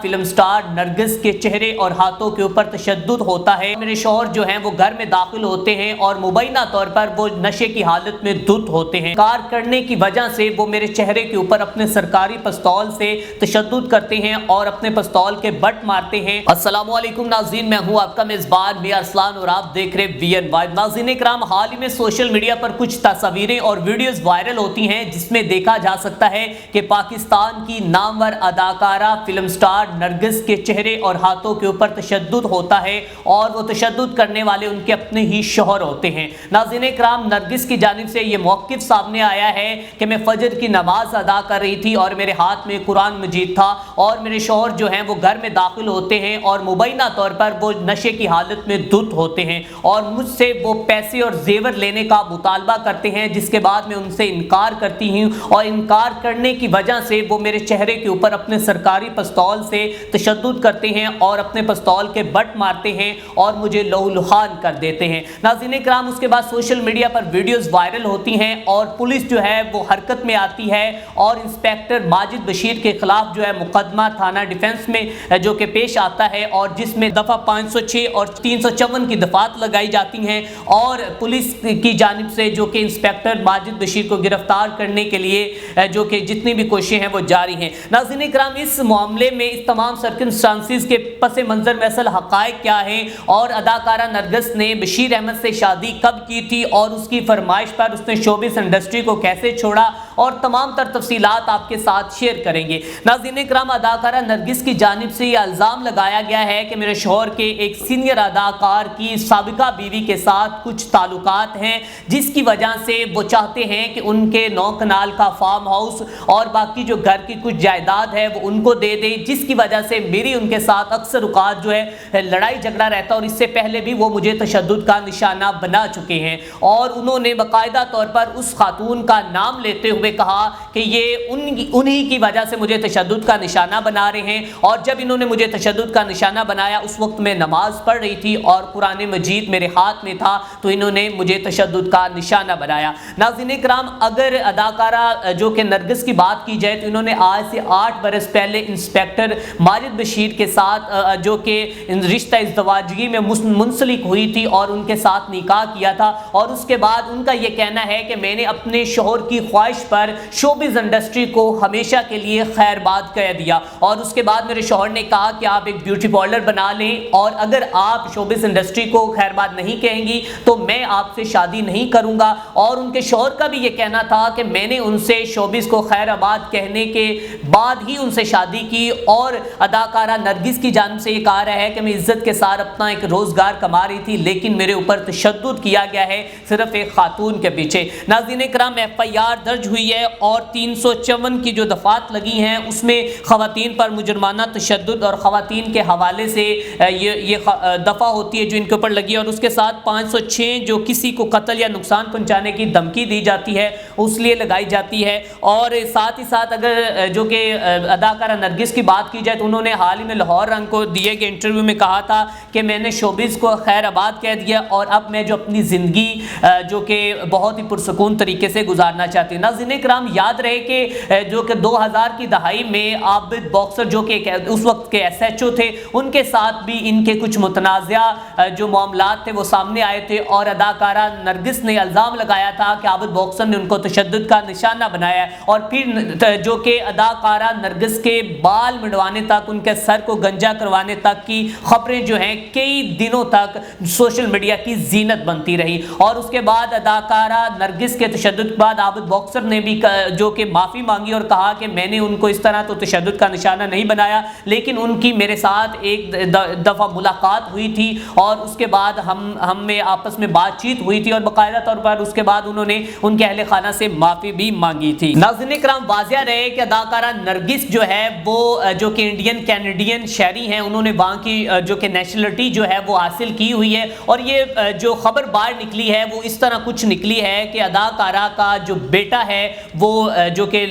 Film star نرگس کے چہرے اور ہاتھوں کے اوپر تشدد ہوتا ہے۔ میرے شوہر جو ہیں وہ گھر میں داخل ہوتے ہیں اور مبینہ طور پر وہ نشے کی حالت میں دھت ہوتے ہیں۔ کار کرنے کی وجہ سے وہ میرے چہرے کے اوپر اپنے سرکاری پستول سے تشدد کرتے ہیں اور اپنے پستول کے بٹ مارتے ہیں۔ السلام علیکم ناظرین، میں ہوں آپ کا میزبان میاں ارسلان اور آپ دیکھ رہے وی این وائب۔ ناظرین کرام، حال ہی میں سوشل میڈیا پر کچھ تصاویریں اور ویڈیوز وائرل ہوتی ہیں جس میں دیکھا جا سکتا ہے کہ پاکستان کی نامور اداکارہ فلم سٹار نرگس کے چہرے اور ہاتھوں کے اوپر تشدد ہوتا ہے اور وہ تشدد کرنے والے ان کے اپنے ہی شوہر ہوتے ہیں۔ ناظرین کرام، نرگس کی جانب سے یہ موقف سامنے آیا ہے کہ میں فجر کی نماز ادا کر رہی تھی اور میرے ہاتھ میں قرآن مجید تھا اور میرے شوہر جو ہیں وہ گھر میں داخل ہوتے ہیں اور مبینہ طور پر وہ نشے کی حالت میں دھت ہوتے ہیں اور مجھ سے وہ پیسے اور زیور لینے کا مطالبہ کرتے ہیں، جس کے بعد میں ان سے انکار کرتی ہوں اور انکار کرنے کی وجہ سے وہ میرے چہرے کے اوپر اپنے سرکاری پستول سے تشدد کرتے ہیں اور اپنے پستول کے بٹ مارتے ہیں اور مجھے لہو لہان کر دیتے ہیں۔ ناظرین کرام، اس کے بعد سوشل میڈیا پر ویڈیوز وائرل ہوتی ہیں اور پولیس جو ہے وہ حرکت میں آتی ہے اور انسپیکٹر ماجد بشیر کے خلاف جو ہے مقدمہ تھانہ ڈیفنس میں جو کہ پیش آتا ہے اور جس میں دفعہ 506 اور 354 کی دفعات لگائی جاتی ہیں اور پولیس کی جانب سے جو کہ انسپیکٹر ماجد بشیر کو گرفتار کرنے کے لیے جو کہ جتنی بھی کوششیں ہیں وہ جاری ہیں۔ ناظرین کرام، اس معاملے میں اس تمام سرکمسٹانسز کے پس منظر میں اصل حقائق کیا ہیں اور اداکارہ نرگس نے بشیر احمد سے شادی کب کی تھی اور اس کی فرمائش پر اس نے شوبز انڈسٹری کو کیسے چھوڑا اور تمام تر تفصیلات آپ کے ساتھ شیئر کریں گے۔ ناظرین کرام، اداکارہ نرگس کی جانب سے یہ الزام لگایا گیا ہے کہ میرے شوہر کے ایک سینئر اداکار کی سابقہ بیوی کے ساتھ کچھ تعلقات ہیں، جس کی وجہ سے وہ چاہتے ہیں کہ ان کے 9 کنال کا فارم ہاؤس اور باقی جو گھر کی کچھ جائیداد ہے وہ ان کو دے دے، جس کی وجہ سے میری ان کے ساتھ اکثر اوقات جو ہے لڑائی جھگڑا رہتا اور اس سے پہلے بھی وہ مجھے تشدد کا نشانہ بنا چکے ہیں اور انہوں نے باقاعدہ طور پر اس خاتون کا نام لیتے ہوئے کہا کہ یہ انہی کی وجہ سے مجھے تشدد کا نشانہ بنا رہے ہیں اور جب انہوں نے مجھے تشدد کا نشانہ بنایا اس وقت میں نماز پڑھ رہی تھی اور قرآن مجید میرے ہاتھ میں تھا تو انہوں نے مجھے تشدد کا نشانہ بنایا۔ ناظرین کرام، اگر اداکارہ جو کہ نرگس کی بات کی جائے تو انہوں نے آج سے 8 برس پہلے انسپیکٹر ماجد بشیر کے ساتھ جو کہ رشتہ ازدواجی میں منسلک ہوئی تھی اور ان کے ساتھ نکاح کیا تھا اور اس کے بعد ان کا یہ کہنا ہے کہ میں نے اپنے شوہر کی خواہش پر شوبز انڈسٹری کو ہمیشہ کے لیے خیر باد کہہ دیا اور اس کے بعد میرے شوہر نے کہا کہ آپ ایک بیوٹی پارلر بنا لیں اور اگر آپ شوبز انڈسٹری کو خیر باد نہیں کہیں گی تو میں آپ سے شادی نہیں کروں گا اور ان کے شوہر کا بھی یہ کہنا تھا کہ میں نے ان سے شوبز کو خیر آباد کہنے کے بعد ہی ان سے شادی کی اور اداکارہ نرگس کی جانب سے یہ کہا رہا ہے کہ میں عزت کے ساتھ اپنا ایک روزگار کما رہی تھی لیکن میرے اوپر تشدد کیا گیا ہے صرف ایک خاتون کے پیچھے۔ ناظرین کرام، FIR درج ہوئی ہے اور 354 کی جو دفعات لگی ہیں اس میں خواتین پر مجرمانہ تشدد اور خواتین کے حوالے سے یہ دفعہ ہوتی ہے جو ان کے اوپر لگی ہے اور اس کے ساتھ 506 جو کسی کو قتل یا نقصان پہنچانے کی دھمکی دی جاتی ہے اس لیے لگائی جاتی ہے اور ساتھ ہی ساتھ اگر جو کہ اداکارہ نرگس کی بات کی جائے تو انہوں نے حال ہی میں لاہور رنگ کو دیے گئے انٹرویو میں کہا تھا کہ میں نے شوبز کو خیر آباد کہہ دیا اور اب میں جو اپنی زندگی جو کہ بہت ہی پرسکون طریقے سے گزارنا چاہتی ہوں۔ ناظرین کرام، یاد رہے کہ جو کہ 2000 کی دہائی میں عابد باکسر جو کہ اس وقت کے SHO تھے ان کے ساتھ بھی ان کے کچھ متنازعہ جو معاملات تھے وہ سامنے آئے تھے اور اداکارہ نرگس نے الزام لگایا تھا کہ عابد باکسر نے ان کو تشدد کا نشانہ بنایا ہے اور پھر جو کہ اداکارہ نرگس کے بال منڈوانے تک، ان کے سر کو گنجا کروانے تک کی خبریں جو ہیں کئی دنوں تک سوشل میڈیا کی زینت بنتی رہی اور اس کے بعد اداکارہ نرگس کے تشدد کے بعد عابد باکسر نے بھی جو کہ معافی مانگی اور کہا کہ میں نے ان کو اس طرح تو تشدد کا نشانہ نہیں بنایا لیکن ان کی میرے ساتھ ایک دفعہ ملاقات ہوئی تھی اور اس کے بعد ہم میں آپس میں بات چیت ہوئی تھی اور باقاعدہ طور پر اس کے بعد انہوں نے ان کے اہل خانہ سے معافی بھی مانگی تھی۔ ناظرین کرام، واضح رہے کہ اداکارہ نرگس جو ہے وہ جو کہ انڈین کینیڈین شہری ہیں، انہوں نے وہاں کی جو کہ نیشنلٹی جو ہے وہ حاصل کی ہوئی ہے اور یہ جو خبر باہر نکلی ہے وہ اس طرح کچھ نکلی ہے کہ اداکارہ کا جو بیٹا ہے وہ جو کہ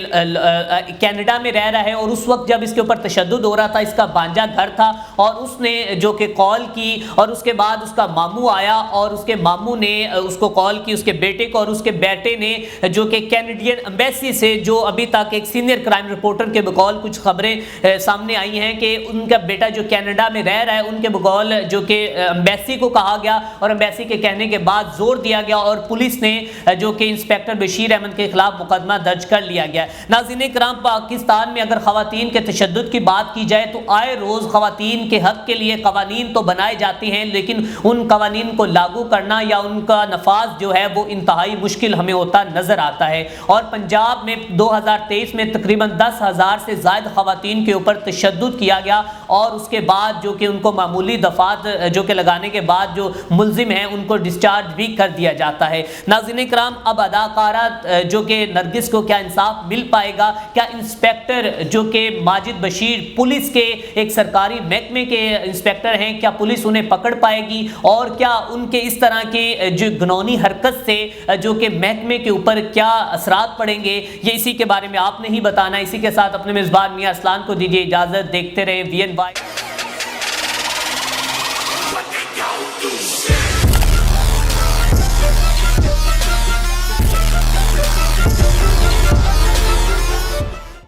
کینیڈا میں رہ رہا ہے، اور اس وقت جب اس کے اوپر تشدد ہو رہا تھا، اس کا بانجا گھر تھا، اور اس نے جو کہ کال کی، اور اس کے بعد اس کا ماموں آیا اور اس کے ماموں نے اس کو کال کی، اس کے بیٹے کو، اور اس کے بیٹے نے جو کہ کینیڈین ایمبیسی سے، جو ابھی تک ایک سینئر کرائم رپورٹر کے بقول کچھ خبریں سامنے آئی ہیں کہ ان کا بیٹا جو کینیڈا میں رہ رہا ہے، ان کے بقول جو کہ ایمبیسی کو کہا گیا، اور ایمبیسی کے کہنے کے بعد زور دیا گیا، اور پولیس نے جو کہ انسپیکٹر بشیر احمد کے خلاف مقدمہ درج کر لیا گیا۔ ناظرین کرام، پاکستان میں اگر خواتین کے تشدد کی بات کی جائے تو آئے روز خواتین کے حق کے لیے قوانین تو بنائے جاتے ہیں، لیکن ان قوانین کو لاگو کرنا یا ان کا نفاذ جو ہے وہ انتہائی مشکل ہمیں ہوتا نظر آتا ہے۔ اور پنجاب میں 2023 میں تقریباً 10,000 سے زائد خواتین کے اوپر تشدد کیا گیا، اور اس کے بعد جو کہ ان کو معمولی دفعات جو کہ لگانے کے بعد جو ملزم ہیں ان کو ڈسچارج بھی کر دیا جاتا ہے۔ ناظرین کرام، اب اداکارہ جو کہ نرگس کو کیا انصاف مل پائے گا؟ کیا انسپیکٹر جو کہ ماجد بشیر پولیس کے ایک سرکاری محکمے کے انسپیکٹر ہیں، کیا پولیس انہیں پکڑ پائے گی؟ اور کیا ان کے اس طرح کی جو گنونی حرکت سے جو کہ محکمے کے اوپر کیا اثرات پڑیں گے؟ یہ اسی کے بارے میں آپ نے ہی بتانا ہے۔ اسی کے ساتھ اپنے میزبان میاں اسلان کو دیجیے اجازت، دیکھتے رہے VNY۔